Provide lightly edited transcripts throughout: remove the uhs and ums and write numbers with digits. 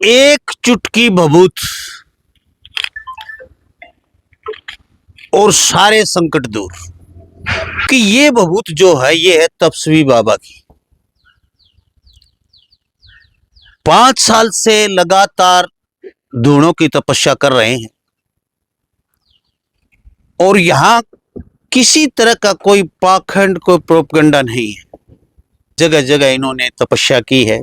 एक चुटकी भभूत और सारे संकट दूर। कि ये भभूत जो है ये है तपस्वी बाबा की। 5 साल से लगातार धूणों की तपस्या कर रहे हैं और यहां किसी तरह का कोई पाखंड, कोई प्रोपगंडा नहीं है। जगह जगह इन्होंने तपस्या की है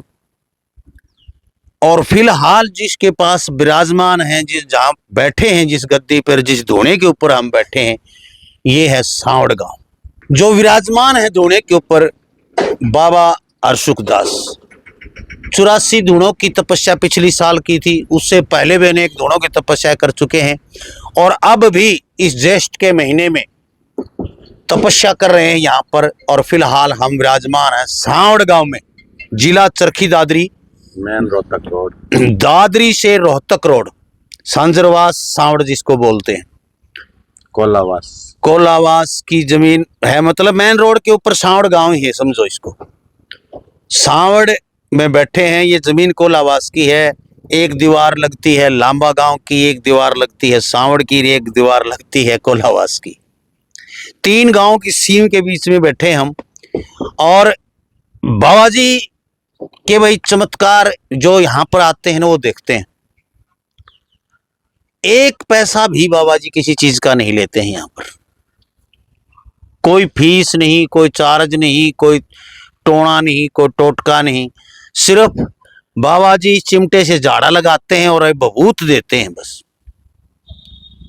और फिलहाल जिसके पास विराजमान हैं, जहां बैठे हैं, जिस गद्दी पर, जिस धूणे के ऊपर हम बैठे हैं, ये है सांवड़ गांव। जो विराजमान है धूणे के ऊपर बाबा हरसुखदास। 84 धूणों की तपस्या पिछली साल की थी, उससे पहले भी अनेक धूणों की तपस्या कर चुके हैं और अब भी इस ज्येष्ठ के महीने में तपस्या कर रहे हैं यहाँ पर। और फिलहाल हम विराजमान हैं सांवड़ गांव में, जिला चरखी दादरी, मेन रोहतक रोड, दादरी से रोहतक रोड, सांजरवास सांवड़ जिसको बोलते हैं, कोलावास की जमीन है। मतलब मेन रोड के ऊपर सांवड़ गांव ही है, समझो इसको। सांवड़ में बैठे हैं, ये जमीन कोलावास की है। एक दीवार लगती है लांबा गांव की, एक दीवार लगती है सांवड़ की, एक दीवार लगती है कोलावास की। 3 गांव की सीम के बीच में बैठे हम। और बाबा जी के भाई चमत्कार जो यहाँ पर आते हैं ना, वो देखते हैं। 1 पैसा भी बाबा जी किसी चीज का नहीं लेते हैं यहाँ पर। कोई फीस नहीं, कोई चार्ज नहीं, कोई टोना नहीं, कोई टोटका नहीं। सिर्फ बाबा जी चिमटे से झाड़ा लगाते हैं और भभूत देते हैं बस।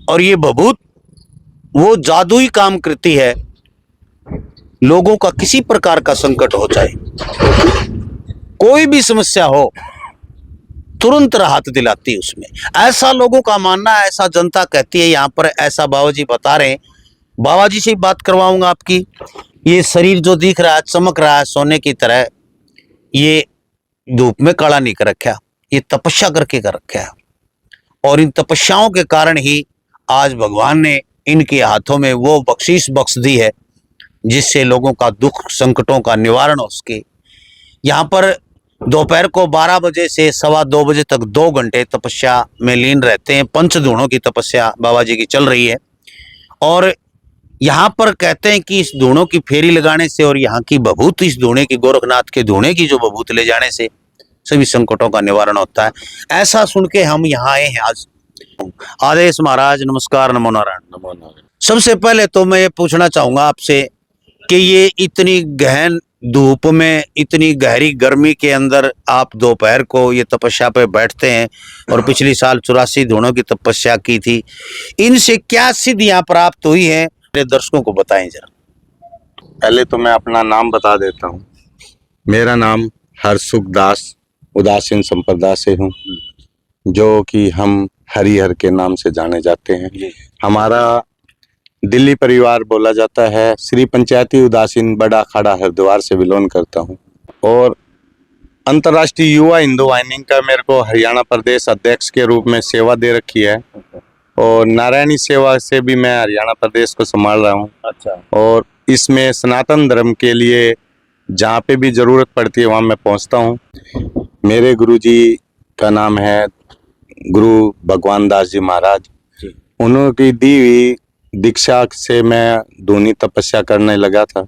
और ये भभूत वो जादुई काम करती है। लोगों का किसी प्रकार का संकट हो जाए, कोई भी समस्या हो, तुरंत राहत दिलाती है उसमें। ऐसा लोगों का मानना है, ऐसा जनता कहती है यहाँ पर। ऐसा बाबा जी बता रहे हैं। बाबा जी से ही बात करवाऊंगा आपकी। ये शरीर जो दिख रहा है, चमक रहा है सोने की तरह, ये धूप में काला नहीं कर रखा, ये तपस्या करके कर रखा है। और इन तपस्याओं के कारण ही आज भगवान ने इनके हाथों में वो बख्शीश बख्श दी है जिससे लोगों का दुख संकटों का निवारण हो सके। यहाँ पर दोपहर को 12 बजे से 2:15 बजे तक 2 घंटे तपस्या में लीन रहते हैं। पंचधूणों की तपस्या बाबा जी की चल रही है। और यहाँ पर कहते हैं कि इस धूणों की फेरी लगाने से और यहाँ की भभूत, इस धूणे की, गोरखनाथ के धूणे की जो भभूत ले जाने से सभी संकटों का निवारण होता है। ऐसा सुन के हम यहाँ आए हैं आज। आदेश महाराज, नमस्कार, नमो नारायण। सबसे पहले तो मैं ये पूछना चाहूंगा आपसे कि ये इतनी गहन धूप में, इतनी गहरी गर्मी के अंदर आप दोपहर को ये तपस्या पे बैठते हैं और पिछली साल 84 धूणों की तपस्या की थी। इनसे क्या सिद्धियां प्राप्त हुई हैं, मेरे दर्शकों को बताएं जरा। पहले तो मैं अपना नाम बता देता हूँ। मेरा नाम हरसुखदास उदासीन संप्रदाय से हूँ, जो कि हम हरिहर के नाम से जाने जाते हैं। हमारा दिल्ली परिवार बोला जाता है। श्री पंचायती उदासीन बड़ा अखाड़ा हरिद्वार से बिलोंग करता हूँ। और अंतर्राष्ट्रीय युवा हिंदू वाहिनी का मेरे को हरियाणा प्रदेश अध्यक्ष के रूप में सेवा दे रखी है। और नारायणी सेवा से भी मैं हरियाणा प्रदेश को संभाल रहा हूँ। अच्छा। और इसमें सनातन धर्म के लिए जहाँ पे भी जरूरत पड़ती है वहाँ मैं पहुँचता हूँ। मेरे गुरुजी का नाम है गुरु भगवान दास जी महाराज। उन्होंने दी हुई दीक्षा से मैं धूनी तपस्या करने लगा था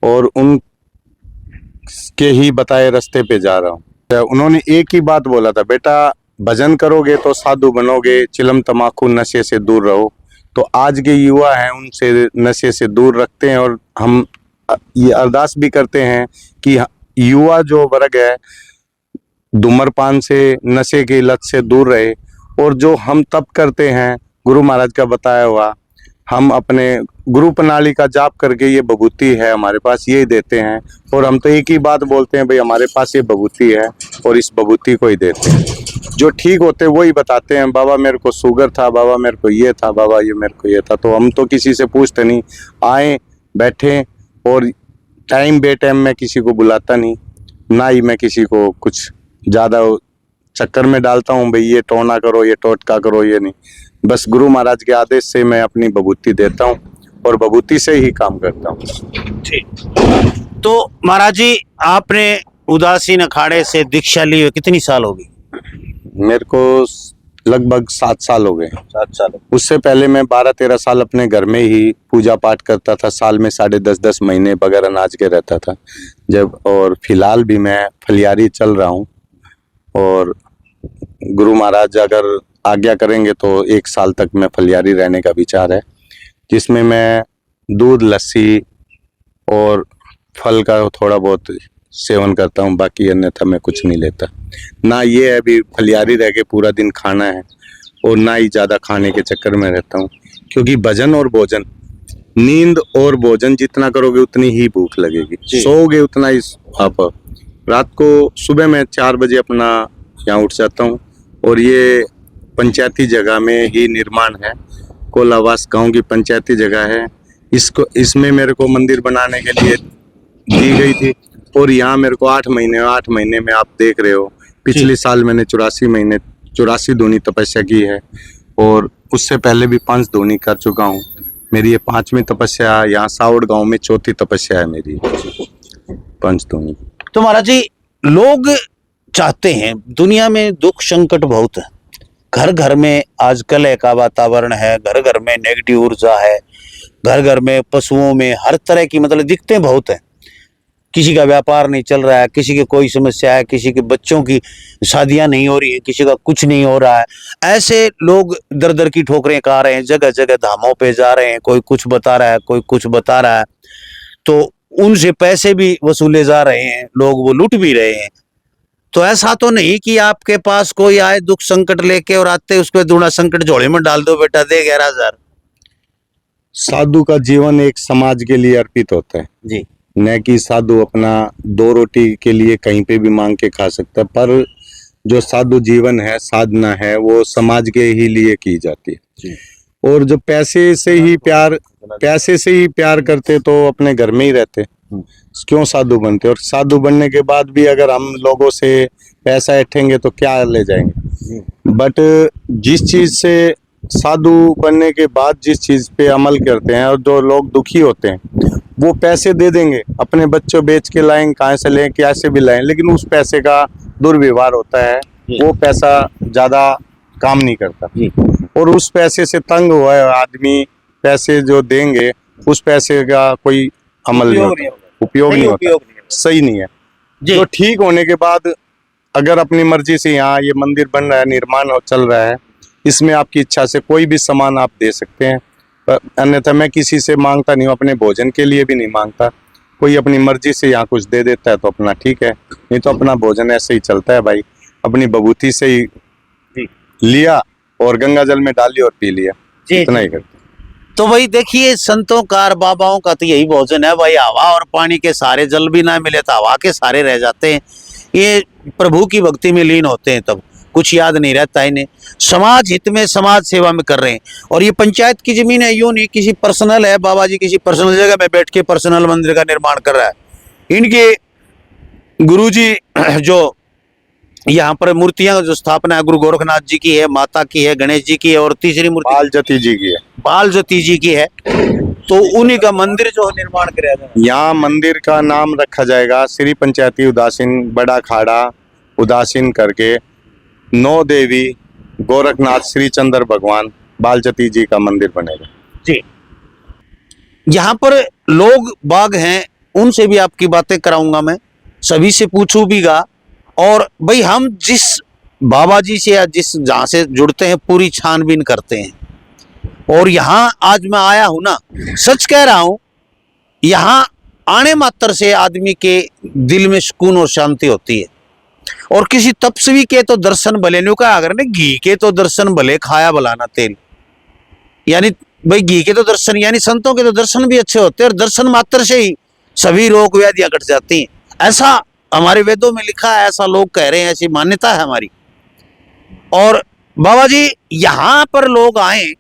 और उनके ही बताए रास्ते पे जा रहा हूँ। उन्होंने एक ही बात बोला था, बेटा भजन करोगे तो साधु बनोगे, चिलम तमाकू नशे से दूर रहो। तो आज के युवा हैं, उनसे नशे से दूर रखते हैं। और हम ये अरदास भी करते हैं कि युवा जो वर्ग है धूम्रपान से, नशे की लत से दूर रहे। और जो हम तप करते हैं गुरु महाराज का बताया हुआ, हम अपने गुरु प्रणाली का जाप करके, ये भभूति है हमारे पास, ये देते हैं। और हम तो एक ही बात बोलते हैं, भाई हमारे पास ये भभूति है और इस भभूति को ही देते हैं। जो ठीक होते वही बताते हैं, बाबा मेरे को शुगर था, बाबा मेरे को ये था, बाबा ये मेरे को ये था। तो हम तो किसी से पूछते नहीं, आए बैठे। और टाइम बे टाइम मैं किसी को बुलाता नहीं, ना ही मैं किसी को कुछ ज़्यादा चक्कर में डालता हूँ, भाई ये टोना करो, ये टोटका करो, ये नहीं। बस गुरु महाराज के आदेश से मैं अपनी भभूति देता हूँ और भभूति से ही काम करता हूँ। ठीक। तो महाराज जी, आपने उदासीन अखाड़े से दीक्षा ली हुई कितनी साल होगी? मेरे को लगभग 7 साल हो गए। 7 साल। उससे पहले मैं 12-13 साल अपने घर में ही पूजा पाठ करता था, साल में 10.5 महीने बगैर अनाज के रहता था जब। और फिलहाल भी मैं फलियारी चल रहा हूँ, और गुरु महाराज अगर आज्ञा करेंगे तो 1 साल तक मैं फलियारी रहने का विचार है, जिसमें मैं दूध, लस्सी और फल का थोड़ा बहुत सेवन करता हूँ, बाकी अन्यथा मैं कुछ नहीं लेता। ना ये है अभी फलियारी रह के पूरा दिन खाना है, और ना ही ज़्यादा खाने के चक्कर में रहता हूँ, क्योंकि भजन और भोजन, नींद और भोजन जितना करोगे उतनी ही भूख लगेगी, सोओगे उतना ही। आप रात को, सुबह मैं 4 बजे अपना यहाँ उठ जाता हूँ, और ये पंचायती जगह में ही निर्माण है, कोलावास गांव की पंचायती जगह है। इसमें मेरे को मंदिर बनाने के लिए दी गई थी, और यहाँ मेरे को 8 महीने में आप देख रहे हो, पिछले साल मैंने 84 दूनी तपस्या की है, और उससे पहले भी 5 दूनी कर चुका हूँ। मेरी ये 5वीं तपस्या, यहाँ सावड़ गांव में 4थी तपस्या है मेरी, 5 दूनी। तो महाराज जी, लोग चाहते हैं, दुनिया में दुख संकट बहुत है, घर घर में आज कलह का वातावरण है, घर घर में नेगेटिव ऊर्जा है, घर घर में पशुओं में हर तरह की मतलब दिक्कतें बहुत है। किसी का व्यापार नहीं चल रहा है, किसी की कोई समस्या है, किसी के बच्चों की शादियां नहीं हो रही है, किसी का कुछ नहीं हो रहा है। ऐसे लोग दर दर की ठोकरें खा रहे हैं, जगह जगह धामों पे जा रहे हैं, कोई कुछ बता रहा है, कोई कुछ बता रहा है, तो उनसे पैसे भी वसूले जा रहे हैं, लोग वो लूट भी रहे हैं। तो ऐसा तो नहीं कि आपके पास कोई आए दुख संकट लेके और आते उसको दूना संकट झोले में डाल दो, बेटा दे 11,000। साधु का जीवन एक समाज के लिए अर्पित होता है जी, न कि साधु अपना 2 रोटी के लिए कहीं पे भी मांग के खा सकता है, पर जो साधु जीवन है, साधना है, वो समाज के ही लिए की जाती है। और जो पैसे से ही प्यार करते तो अपने घर में ही रहते, क्यों साधु बनते? और साधु बनने के बाद भी अगर हम लोगों से पैसा ऐंठेंगे तो क्या ले जाएंगे? बट जिस चीज से साधु बनने के बाद जिस चीज पे अमल करते हैं, और जो लोग दुखी होते हैं वो पैसे दे देंगे, अपने बच्चों बेच के लाएंगे, कहाँ से लें, कैसे भी लाएं, लेकिन उस पैसे का दुर्व्यवहार होता है, वो पैसा ज्यादा काम नहीं करता। और उस पैसे से तंग हुआ है आदमी, पैसे जो देंगे उस पैसे का कोई अमल नहीं होता, उपयोग नहीं होता, सही नहीं है। जो ठीक होने के बाद अगर अपनी मर्जी से यहाँ ये मंदिर बन रहा है, निर्माण चल रहा है, इसमें आपकी इच्छा से कोई भी सामान आप दे सकते हैं, अन्यथा मैं किसी से मांगता नहीं हूँ, अपने भोजन के लिए भी नहीं मांगता। कोई अपनी मर्जी से यहाँ कुछ दे देता है तो अपना ठीक है, नहीं तो अपना भोजन ऐसे ही चलता है भाई, अपनी बबूती से ही लिया और गंगा जल में डाली और पी लिया, इतना ही करते। तो वही देखिए, संतों का और बाबाओं का तो यही भोजन है भाई, हवा और पानी के सारे, जल भी ना मिले तो हवा के सारे रह जाते हैं। ये प्रभु की भक्ति में लीन होते हैं, तब कुछ याद नहीं रहता इन्हें, समाज हित में, समाज सेवा में कर रहे हैं। और ये पंचायत की जमीन है, यूं नहीं किसी पर्सनल है, बाबा जी किसी पर्सनल जगह में बैठ के पर्सनल मंदिर का निर्माण कर रहा है। इनके गुरुजी जो यहाँ पर मूर्तियां जो स्थापना है, गुरु गोरखनाथ जी की है, माता की है, गणेश जी की है, और तीसरी मूर्ति बालजती जी की है, बालजती जी की है। तो उन्हीं का मंदिर जो निर्माण किया जाएगा, यहाँ मंदिर का नाम रखा जाएगा श्री पंचायती उदासीन बड़ा खाड़ा उदासीन करके 9 देवी गोरखनाथ श्री चंद्र भगवान बालजती जी का मंदिर बनेगा जी। यहाँ पर लोग बाग हैं, उनसे भी आपकी बातें कराऊंगा मैं, सभी से पूछू भीगा। और भाई हम जिस बाबा जी से या जिस जहाँ से जुड़ते हैं पूरी छानबीन करते हैं। और यहाँ आज मैं आया हूं ना, सच कह रहा हूं, यहाँ आने मात्र से आदमी के दिल में सुकून और शांति होती है। और किसी तपस्वी के तो दर्शन भले नहीं कहा, अगर ने घी के तो दर्शन भले, खाया भलाना तेल, यानी भाई घी के तो दर्शन, यानी संतों के तो दर्शन भी अच्छे होते हैं, और दर्शन मात्र से ही सभी रोग व्याधियां घट जाती हैं, ऐसा हमारे वेदों में लिखा है, ऐसा लोग कह रहे हैं, ऐसी मान्यता है हमारी। और बाबा जी यहाँ पर लोग आए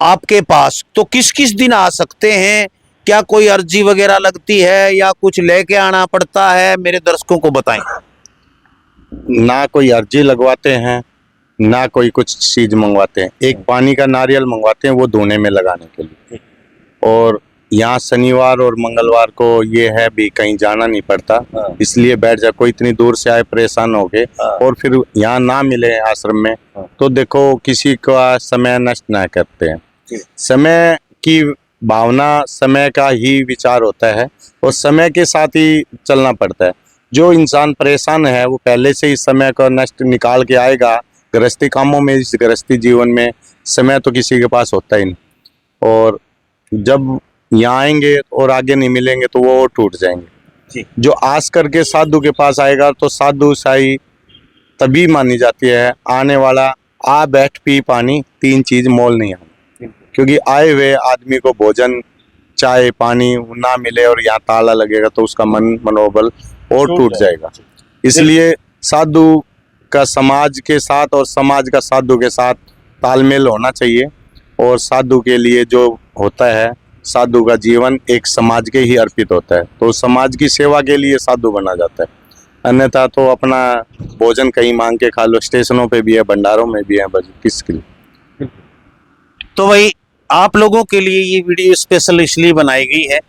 आपके पास तो किस किस दिन आ सकते हैं? क्या कोई अर्जी वगैरह लगती है या कुछ लेके आना पड़ता है? मेरे दर्शकों को बताएं। ना कोई अर्जी लगवाते हैं, ना कोई कुछ चीज मंगवाते हैं, एक पानी का नारियल मंगवाते हैं वो धोने में लगाने के लिए, और यहाँ शनिवार और मंगलवार को ये है भी कहीं जाना नहीं पड़ता, इसलिए बैठ जा। कोई इतनी दूर से आए परेशान हो गए और फिर यहाँ ना मिले आश्रम में, तो देखो किसी का समय नष्ट ना करते हैं। समय की भावना, समय का ही विचार होता है और समय के साथ ही चलना पड़ता है। जो इंसान परेशान है वो पहले से ही समय का नष्ट निकाल के आएगा। गृहस्थी कामों में, इस गृहस्थी जीवन में समय तो किसी के पास होता ही नहीं, और जब यहाँ आएंगे और आगे नहीं मिलेंगे तो वो और टूट जाएंगे। जो आस करके साधु के पास आएगा तो साधु साई तभी मानी जाती है। आने वाला आ बैठ पी पानी, तीन चीज मोल नहीं आना, क्योंकि आए हुए आदमी को भोजन, चाय, पानी ना मिले और यहाँ ताला लगेगा तो उसका मनोबल और टूट जाएगा। इसलिए साधु का समाज के साथ और समाज का साधु के साथ तालमेल होना चाहिए, और साधु के लिए जो होता है, साधु का जीवन एक समाज के ही अर्पित होता है, तो समाज की सेवा के लिए साधु बना जाता है। अन्यथा तो अपना भोजन कहीं मांग के खा लो, स्टेशनों पे भी है, भंडारों में भी है, बस किसके लिए। तो भाई आप लोगों के लिए ये वीडियो स्पेशल इसलिए बनाई गई है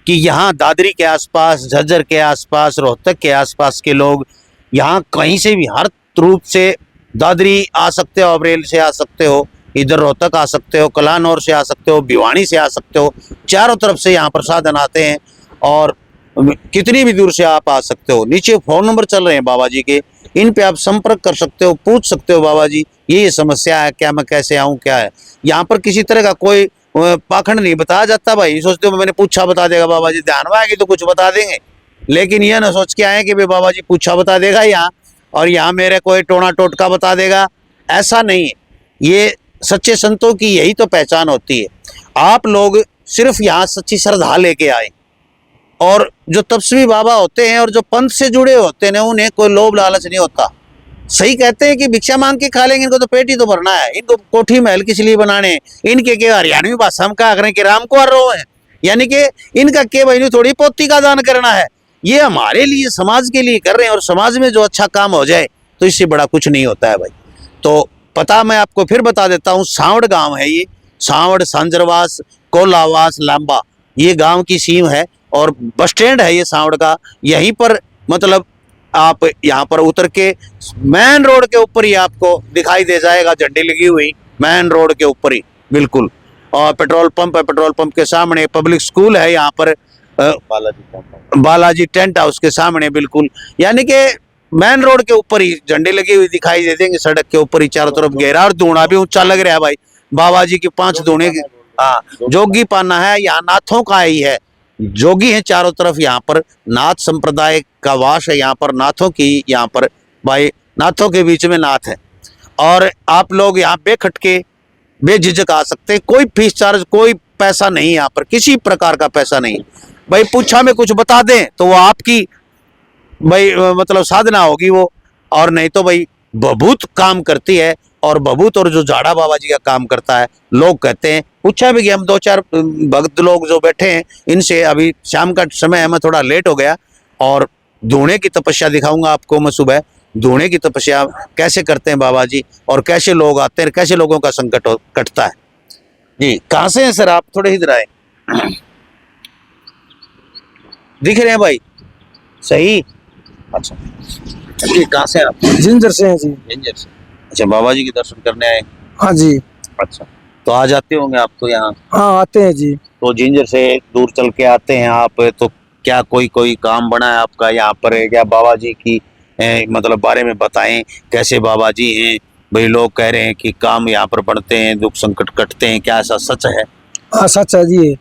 कि यहाँ दादरी के आसपास, झज्जर के आसपास, रोहतक के आसपास के लोग यहाँ कहीं से भी हर रूप से दादरी आ सकते हो, रेल से आ सकते हो, इधर रोहतक आ सकते हो, कलानौर से आ सकते हो, भिवानी से आ सकते हो, चारों तरफ से यहाँ पर साधन आते हैं और कितनी भी दूर से आप आ सकते हो। नीचे फोन नंबर चल रहे हैं बाबा जी के, इन पे आप संपर्क कर सकते हो, पूछ सकते हो बाबा जी ये समस्या है क्या, मैं कैसे आऊँ, क्या है। यहाँ पर किसी तरह का कोई पाखंड नहीं बताया जाता भाई। सोचते हो मैंने पूछा बता देगा बाबा जी, ध्यान में आएगी तो कुछ बता देंगे, लेकिन यह ना सोच के आए कि भाई बाबा जी पूछा बता देगा यहाँ, और यहाँ मेरे कोई टोना टोटका बता देगा, ऐसा नहीं है। ये सच्चे संतों की यही तो पहचान होती है। आप लोग सिर्फ यहाँ सच्ची श्रद्धा लेके आए, और जो तपस्वी बाबा होते हैं और जो पंथ से जुड़े होते हैं उन्हें कोई लोभ लालच नहीं होता। सही कहते हैं कि भिक्षा मांग के खा लेंगे, इनको तो पेट ही तो भरना है, इनको कोठी महल किस लिए बनाने हैं। इनके के हरियाणवी भाषा में कहा करें कि राम को हर रो है, यानी कि इनका के भाई थोड़ी पोती का दान करना है। ये हमारे लिए, समाज के लिए कर रहे हैं, और समाज में जो अच्छा काम हो जाए तो इससे बड़ा कुछ नहीं होता है भाई। तो पता मैं आपको फिर बता देता हूँ, सांवड़ गांव है ये, सांवड़, सांजरवास, कोलावास, लांबा, ये गांव की सीम है, और बस स्टैंड है ये सांवड़ का। यहीं पर मतलब आप यहाँ पर उतर के मेन रोड के ऊपर ही आपको दिखाई दे जाएगा झंडी लगी हुई, मेन रोड के ऊपर ही बिल्कुल। और पेट्रोल पंप है, पेट्रोल पंप के सामने पब्लिक स्कूल है यहाँ पर, बालाजी टेंट हाउस के सामने बिल्कुल, यानी कि मेन रोड के ऊपर ही झंडे लगी हुई दिखाई दे देंगे। सड़क के ऊपर ही चारों तरफ घेरा, और धूणा भी ऊंचा लग रहा है भाई। बाबा जी की 5 धूणे, हाँ, जोगी पाना है, यहाँ नाथों का ही है, जोगी है चारों तरफ। यहाँ पर नाथ संप्रदाय का वास है, यहाँ पर नाथों की, यहाँ पर भाई नाथों के बीच में नाथ है। और आप लोग यहाँ बेखटके बेझिझक आ सकते हैं, कोई फीस चार्ज, कोई पैसा नहीं, यहाँ पर किसी प्रकार का पैसा नहीं भाई। पूछा में कुछ बता दें तो वो आपकी भाई मतलब साधना होगी वो, और नहीं तो भाई बभूत काम करती है। और बभूत और जो झाड़ा बाबा जी का काम करता है, लोग कहते हैं, पूछा भी कि हम 2-4 भक्त लोग जो बैठे हैं इनसे, अभी शाम का समय है, मैं थोड़ा लेट हो गया, और धूणे की तपस्या दिखाऊंगा आपको मैं सुबह। धूणे की तपस्या कैसे करते हैं बाबा जी, और कैसे लोग आते हैं, कैसे लोगों का संकट कटता है। जी कहाँ से हैं सर आप, थोड़े इधर आए, दिख रहे हैं भाई सही। अच्छा जी, कहाँ से आप? जिंजर से हैं जी। जिंजर से। अच्छा, बाबा जी के दर्शन करने आए? हाँ जी। अच्छा, तो आ जाते होंगे आप तो यहाँ? हाँ आते हैं जी। तो जिंजर से दूर चल के आते हैं आप, तो क्या कोई काम बना है आपका यहाँ पर? क्या बाबा जी की मतलब बारे में बताएं, कैसे बाबा जी हैं भाई? लोग कह रहे हैं कि काम यहाँ पर बनते हैं, दुख संकट कटते हैं, क्या ऐसा सच है? हाँ सच है जी,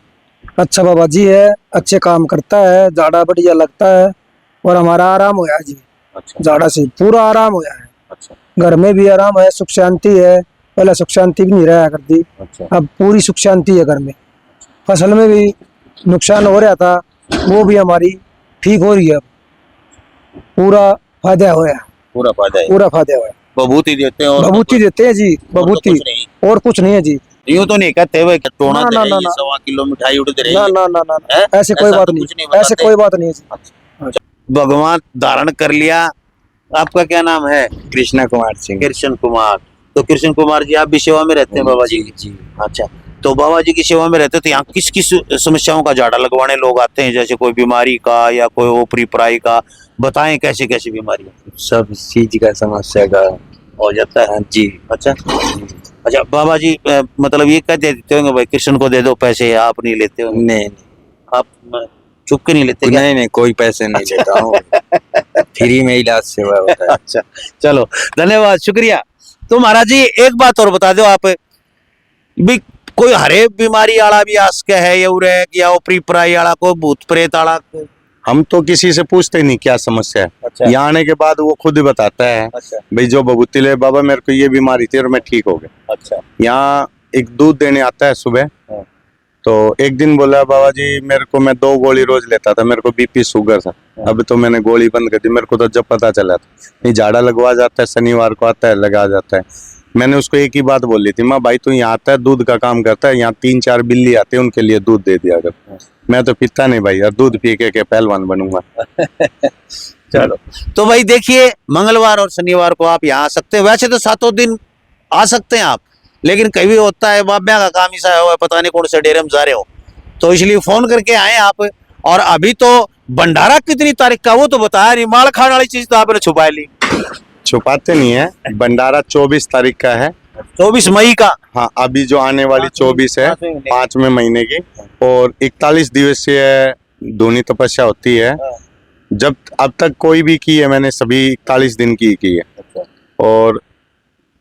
अच्छा बाबा जी है, अच्छे काम करता है, जाड़ा बढ़िया लगता है, और हमारा आराम होया जी। अच्छा, जाड़ा से पूरा आराम होया है। अच्छा, घर में भी आराम है, सुख शांति है। पहले सुख शांति भी नहीं रहा करती, अच्छा, अब पूरी सुख शांति है घर में। फसल में भी नुकसान हो रहा था, वो भी हमारी ठीक हो रही है, पूरा फायदा होया, पूरा फायदा है, पूरा फायदा होया। बभूति देते हैं, और बभूति देते हैं जी, बभूति, और कुछ नहीं है जी। यूं तो नहीं कहते हुए कि टोना ना, दे ना, रही ना, है, ना। 1.25 किलो मिठाई उड़ दे रही ना है, ना ना ना है? ऐसे कोई ऐसा बात तो नहीं, कुछ नहीं ऐसे बताते। कोई बात नहीं है जी। अच्छा, भगवान धारण कर लिया। आपका क्या नाम है? कृष्णा कुमार सिंह। कृष्ण कुमार। तो कृष्ण कुमार जी आप भी सेवा में रहते हैं बाबा जी की? अच्छा, तो बाबा जी की सेवा में रहते तो यहाँ किस किस समस्याओं का झाड़ा लगवाने लोग आते हैं, जैसे कोई बीमारी का या कोई ओपरी पराई का, बताएं कैसे कैसी बीमारियां सब चीज का समस्या का हो जाता है। हाँ जी। अच्छा अच्छा बाबा जी मतलब ये कह देते होंगे भाई कृष्ण को दे दो पैसे, आप नहीं लेते हो? नहीं आप चुप के नहीं लेते क्या? नहीं नहीं, कोई पैसे नहीं लेता हूँ। फ्री में इलाज सेवा होता है। अच्छा चलो धन्यवाद शुक्रिया। तो महाराज जी एक बात और बता दो आप भी, कोई हरे बीमारी वाला भी आस्क है या उरे या ओपरी पराई वाला को भूत प्रेत वाला? हम तो किसी से पूछते नहीं क्या समस्या है। अच्छा। यहाँ आने के बाद वो खुद ही बताता है। अच्छा भाई जो बबूती ले बाबा मेरे को ये बीमारी थी और मैं ठीक हो गया। अच्छा यहाँ एक दूध देने आता है सुबह। हाँ। तो एक दिन बोला बाबा जी मेरे को, मैं 2 गोली रोज लेता था, मेरे को बीपी शुगर था, अब तो मैंने गोली बंद कर दी। मेरे को तो जब पता चला था नहीं, झाड़ा लगवा जाता है, शनिवार को आता है, लगा जाता है। मैंने उसको एक ही बात बोली थी, माँ भाई तू यहाँ आता है, दूध का काम करता है, यहाँ 3-4 बिल्ली आते हैं, उनके लिए दूध दे दिया कर। मैं तो पीता नहीं भाई, और दूध पी के पहलवान बनूंगा। चलो तो भाई देखिए मंगलवार और शनिवार को आप यहाँ आ सकते हैं। वैसे तो 7 दिन आ सकते हैं आप, लेकिन कभी होता है बाब्या का काम ऐसा है, पता नहीं कौन से डेरे में जा रहे हो, तो इसलिए फोन करके आए आप। और अभी तो भंडारा कितनी तारीख का वो तो बताया नहीं, माल खाने वाली चीज तो आपने छुपा ली। छुपाते नहीं है, भंडारा 24 तारीख का है। 24 मई का? हाँ अभी जो आने वाली 24 है, 5वें महीने की, और 41 दिवसीय धूनी तपस्या होती है। जब अब तक कोई भी की है मैंने, सभी 41 दिन की है। और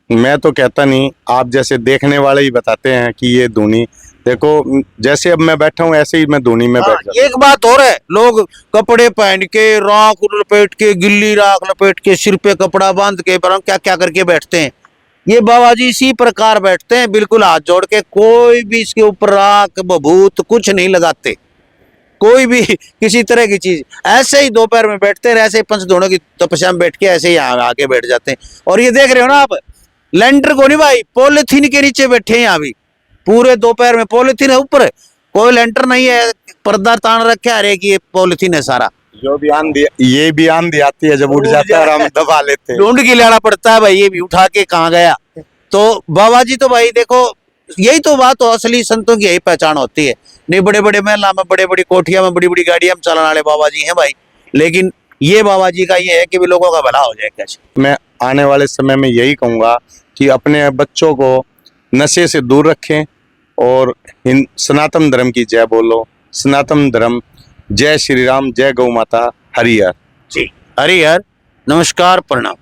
मैं तो कहता नहीं, आप जैसे देखने वाले ही बताते हैं कि ये धूनी देखो, जैसे अब मैं बैठा हूँ ऐसे ही मैं धूनी में बैठ जाता हूँ। एक बात और है, लोग कपड़े पहन के राख लपेट के, गिल्ली राख लपेट के, सिर पे कपड़ा बांध के, पर क्या क्या करके बैठते हैं। ये बाबा जी इसी प्रकार बैठते हैं, बिल्कुल हाथ जोड़ के, कोई भी इसके ऊपर राख बभूत कुछ नहीं लगाते, कोई भी किसी तरह की चीज, ऐसे ही दोपहर में बैठते हैं, ऐसे ही पंचदोनों की तपस्या में बैठ के ऐसे ही यहाँ आके बैठ जाते हैं। और ये देख रहे हो ना आप, लेंटर को नहीं भाई, पॉलिथीन के नीचे बैठे हैं यहाँ भी, पूरे दोपहर में पॉलिथीन है ऊपर, कोई लेंटर नहीं है, पर्दा तान रखे अरे कि ये पॉलिथीन है सारा। जो भी आंधी, ये भी आंधी आती है, जब उठ जाता है और हम दबा लेते हैं। ढूंढ के लाना पड़ता है भाई, ये भी उठा के कहाँ गया। तो बाबा जी तो भाई देखो, यही तो बात हो, असली संतों की यही पहचान होती है। नहीं बड़े बड़े महला में, बड़े बड़ी कोठिया में, बड़ी बड़ी गाड़ियां में चलाने वाले बाबा जी हैं भाई, लेकिन ये बाबा जी का ये है कि भी लोगों का भला हो जाए कैसे। मैं आने वाले समय में यही कहूंगा कि अपने बच्चों को नशे से दूर रखें और सनातन धर्म की जय बोलो। सनातन धर्म, जय श्री राम, जय गौ माता, हरिहर। जी हरिहर, नमस्कार, प्रणाम।